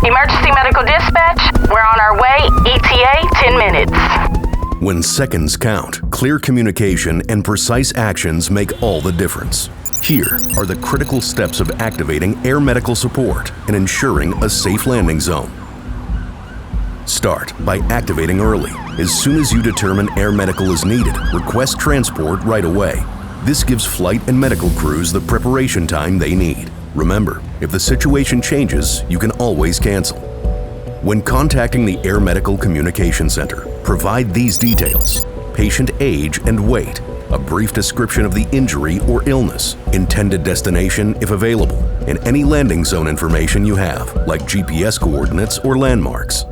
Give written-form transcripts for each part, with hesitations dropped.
Emergency medical dispatch, we're on our way. ETA, 10 minutes. When seconds count, clear communication and precise actions make all the difference. Here are the critical steps of activating air medical support and ensuring a safe landing zone. Start by activating early. As soon as you determine air medical is needed, request transport right away. This gives flight and medical crews the preparation time they need. Remember, if the situation changes, you can always cancel. When contacting the Air Medical Communication Center, provide these details: patient age and weight, a brief description of the injury or illness, intended destination if available, and any landing zone information you have, like GPS coordinates or landmarks.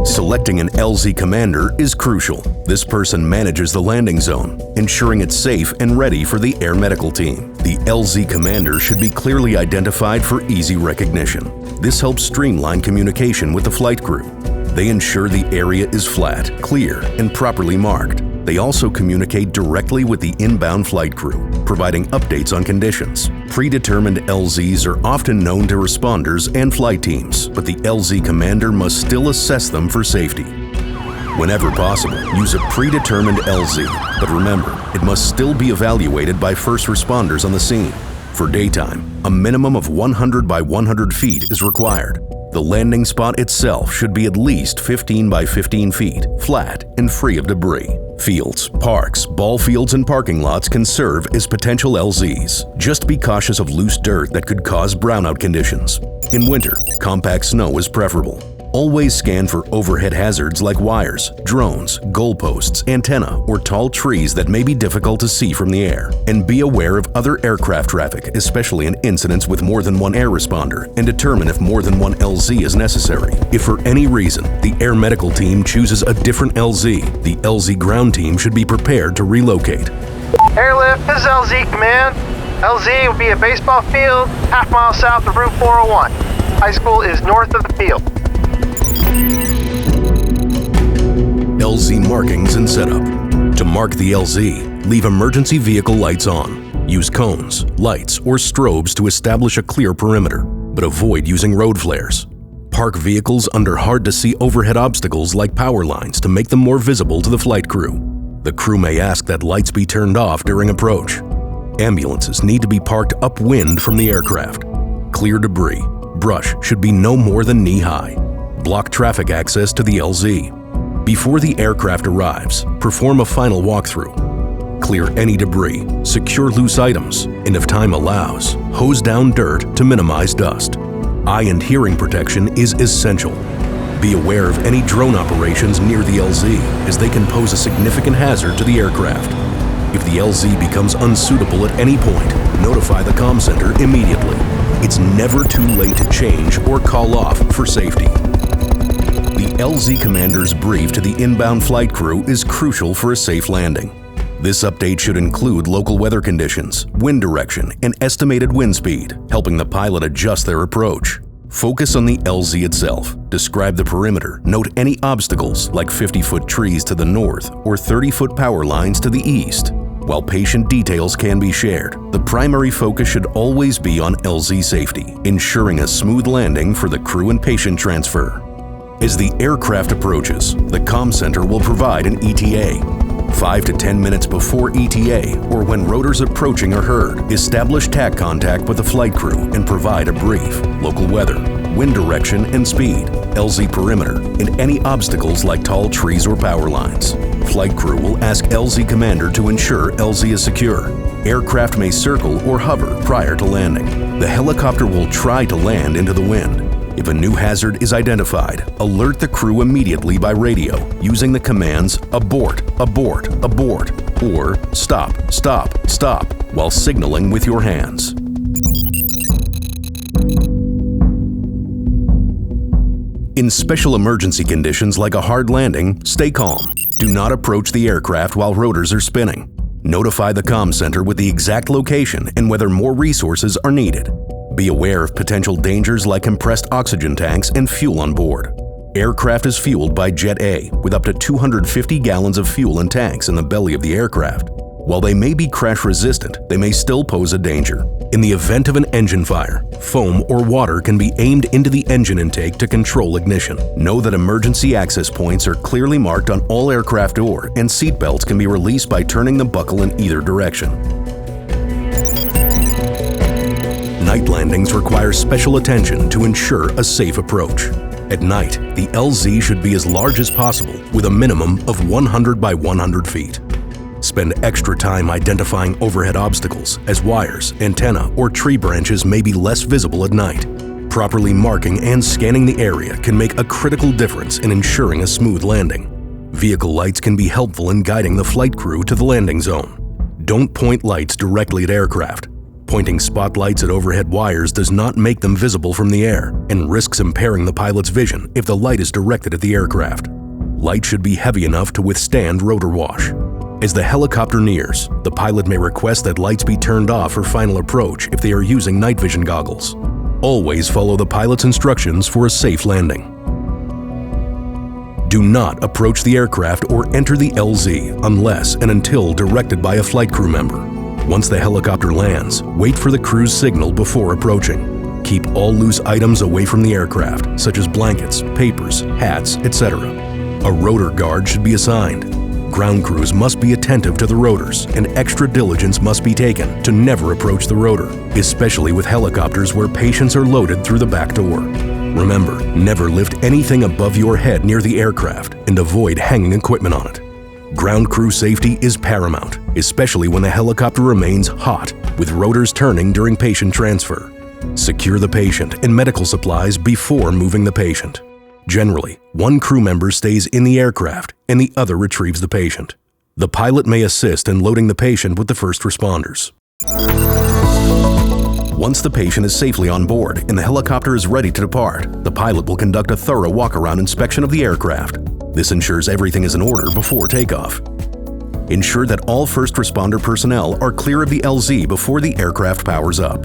Selecting an LZ commander is crucial. This person manages the landing zone, ensuring it's safe and ready for the air medical team. The LZ commander should be clearly identified for easy recognition. This helps streamline communication with the flight crew. They ensure the area is flat, clear, and properly marked. They also communicate directly with the inbound flight crew, providing updates on conditions. Predetermined LZs are often known to responders and flight teams, but the LZ commander must still assess them for safety. Whenever possible, use a predetermined LZ, but remember, it must still be evaluated by first responders on the scene. For daytime, a minimum of 100 by 100 feet is required. The landing spot itself should be at least 15 by 15 feet, flat and free of debris. Fields, parks, ball fields, and parking lots can serve as potential LZs. Just be cautious of loose dirt that could cause brownout conditions. In winter, compact snow is preferable. Always scan for overhead hazards like wires, drones, goalposts, antenna, or tall trees that may be difficult to see from the air. And be aware of other aircraft traffic, especially in incidents with more than one air responder, and determine if more than one LZ is necessary. If for any reason the air medical team chooses a different LZ, the LZ ground team should be prepared to relocate. Airlift, this is LZ Command. LZ will be a baseball field, half-mile south of Route 401. High school is north of the field. LZ markings and setup. To mark the LZ, leave emergency vehicle lights on. Use cones, lights, or strobes to establish a clear perimeter, but avoid using road flares. Park vehicles under hard-to-see overhead obstacles like power lines to make them more visible to the flight crew. The crew may ask that lights be turned off during approach. Ambulances need to be parked upwind from the aircraft. Clear debris. Brush should be no more than knee-high. Block traffic access to the LZ. Before the aircraft arrives, perform a final walkthrough. Clear any debris, secure loose items, and if time allows, hose down dirt to minimize dust. Eye and hearing protection is essential. Be aware of any drone operations near the LZ, as they can pose a significant hazard to the aircraft. If the LZ becomes unsuitable at any point, notify the comm center immediately. It's never too late to change or call off for safety. The LZ commander's brief to the inbound flight crew is crucial for a safe landing. This update should include local weather conditions, wind direction, and estimated wind speed, helping the pilot adjust their approach. Focus on the LZ itself. Describe the perimeter. Note any obstacles like 50-foot trees to the north or 30-foot power lines to the east. While patient details can be shared, the primary focus should always be on LZ safety, ensuring a smooth landing for the crew and patient transfer. As the aircraft approaches, the comm center will provide an ETA. 5 to 10 minutes before ETA or when rotors approaching are heard, establish TAC contact with the flight crew and provide a brief. Local weather, wind direction and speed, LZ perimeter, and any obstacles like tall trees or power lines. Flight crew will ask LZ commander to ensure LZ is secure. Aircraft may circle or hover prior to landing. The helicopter will try to land into the wind. If a new hazard is identified, alert the crew immediately by radio using the commands abort, abort, abort, or stop, stop, stop while signaling with your hands. In special emergency conditions like a hard landing, stay calm. Do not approach the aircraft while rotors are spinning. Notify the comm center with the exact location and whether more resources are needed. Be aware of potential dangers like compressed oxygen tanks and fuel on board. Aircraft is fueled by Jet A with up to 250 gallons of fuel in tanks in the belly of the aircraft. While they may be crash resistant, they may still pose a danger. In the event of an engine fire, foam or water can be aimed into the engine intake to control ignition. Know that emergency access points are clearly marked on all aircraft door, and seat belts can be released by turning the buckle in either direction. Night landings require special attention to ensure a safe approach. At night, the LZ should be as large as possible with a minimum of 100 by 100 feet. Spend extra time identifying overhead obstacles, as wires, antenna, or tree branches may be less visible at night. Properly marking and scanning the area can make a critical difference in ensuring a smooth landing. Vehicle lights can be helpful in guiding the flight crew to the landing zone. Don't point lights directly at aircraft. Pointing spotlights at overhead wires does not make them visible from the air and risks impairing the pilot's vision if the light is directed at the aircraft. Light should be heavy enough to withstand rotor wash. As the helicopter nears, the pilot may request that lights be turned off for final approach if they are using night vision goggles. Always follow the pilot's instructions for a safe landing. Do not approach the aircraft or enter the LZ unless and until directed by a flight crew member. Once the helicopter lands, wait for the crew's signal before approaching. Keep all loose items away from the aircraft, such as blankets, papers, hats, etc. A rotor guard should be assigned. Ground crews must be attentive to the rotors, and extra diligence must be taken to never approach the rotor, especially with helicopters where patients are loaded through the back door. Remember, never lift anything above your head near the aircraft and avoid hanging equipment on it. Ground crew safety is paramount, especially when the helicopter remains hot, with rotors turning during patient transfer. Secure the patient and medical supplies before moving the patient. Generally, one crew member stays in the aircraft and the other retrieves the patient. The pilot may assist in loading the patient with the first responders. Once the patient is safely on board and the helicopter is ready to depart, the pilot will conduct a thorough walk-around inspection of the aircraft. This ensures everything is in order before takeoff. Ensure that all first responder personnel are clear of the LZ before the aircraft powers up.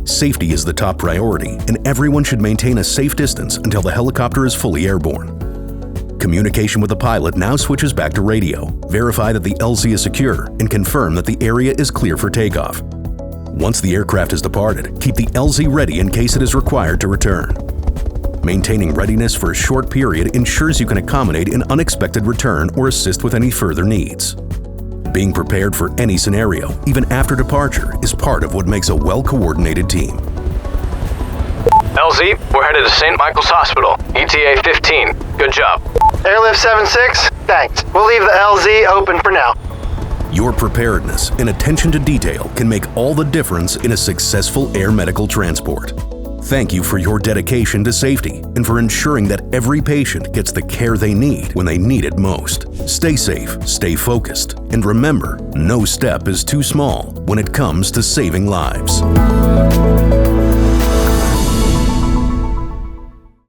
Safety is the top priority, and everyone should maintain a safe distance until the helicopter is fully airborne. Communication with the pilot now switches back to radio. Verify that the LZ is secure and confirm that the area is clear for takeoff. Once the aircraft has departed, keep the LZ ready in case it is required to return. Maintaining readiness for a short period ensures you can accommodate an unexpected return or assist with any further needs. Being prepared for any scenario, even after departure, is part of what makes a well-coordinated team. LZ, we're headed to St. Michael's Hospital, ETA 15. Good job. Airlift 76, thanks. We'll leave the LZ open for now. Your preparedness and attention to detail can make all the difference in a successful air medical transport. Thank you for your dedication to safety and for ensuring that every patient gets the care they need when they need it most. Stay safe, stay focused, and remember, no step is too small when it comes to saving lives.